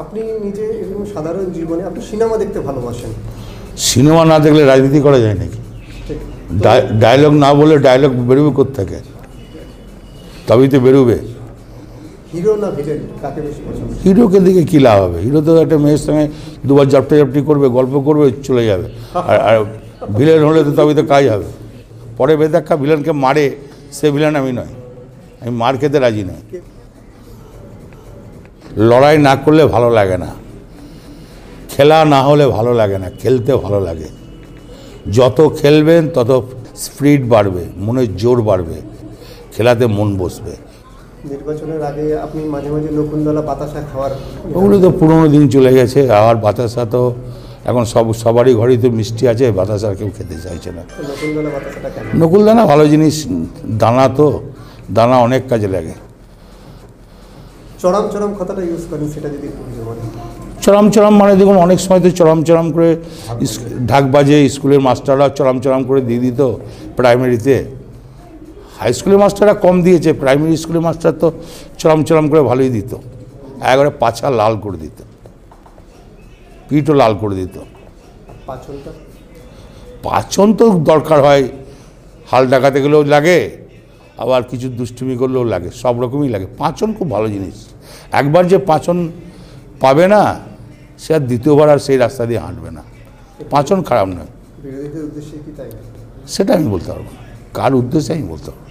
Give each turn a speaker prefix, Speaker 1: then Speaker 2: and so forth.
Speaker 1: আপনি নিজে এরকম সাধারণ জীবনে আপনি সিনেমা দেখতে ভালোবাসেন,
Speaker 2: সিনেমা না দেখলে রাজনীতি করা যায় নাকি? ডায়লগ না বলে ডায়লগ বেরোবে কোত্থেকে? তবেই তো বেরোবে।
Speaker 1: হিরো না ভিলেন কাকে বেশি পছন্দ?
Speaker 2: হিরোকে দিকে কী লাভ হবে? হিরো তো একটা মেয়ের সঙ্গে দুবার জাপটি করবে, গল্প করবে, চলে যাবে। আর ভিলেন হলে তো তবেই তো কাজ হবে। পরে বেদাক্ষা ভিলেনকে মারে, সে ভিলেন আমি নয়, আমি মার খেতে রাজি নই। লড়াই না করলে ভালো লাগে না, খেলা না হলে ভালো লাগে না, খেলতে ভালো লাগে। যত খেলবেন তত স্পিরিট বাড়বে, মনের জোর বাড়বে, খেলাতে মন বসবে।
Speaker 1: নির্বাচনের আগে আপনি মাঝে মাঝে নকুলতলা বাতাসা খাওয়ার,
Speaker 2: ওগুলো তো পুরোনো দিন চলে গেছে। আর বাতাসা তো এখন সবারই ঘরেই তো মিষ্টি আছে, বাতাসা কেউ খেতে চাইছে না।
Speaker 1: নকুলতলা বাতাসাটা কেন?
Speaker 2: নকুলদানা ভালো জিনিস, দানা তো, দানা অনেক কাজে লাগে।
Speaker 1: চরম চরম কথাটা ইউজ করেন, সেটা যদি একটু বুঝে বলেন।
Speaker 2: চরম চরম মানে দেখুন, অনেক সময় তো চরম চরম করে ঢাক বাজে, স্কুলের মাস্টাররা চরম চরম করে দিয়ে দিত প্রাইমারিতে। হাই স্কুলের মাস্টাররা কম দিয়েছে, প্রাইমারি স্কুলের মাস্টার তো চরম চরম করে ভালোই দিত। একবারে পাছা লাল করে দিত, পিঠও লাল করে দিত। পাচন তো দরকার হয়, হাল ডাকাতে গেলেও লাগে, আবার কিছু দুষ্টুমি করলেও লাগে, সব রকমই লাগে। পাচন খুব ভালো জিনিস। একবার যে পাচন পাবে না, সে আর দ্বিতীয়বার আর সেই রাস্তা দিয়ে হাঁটবে না। পাচন খারাপ নয়,
Speaker 1: বিরোধীদের উদ্দেশ্যে কি তাই?
Speaker 2: সেটা আমি বলতে পারবো না, কার উদ্দেশ্যে আমি বলতে পারবো।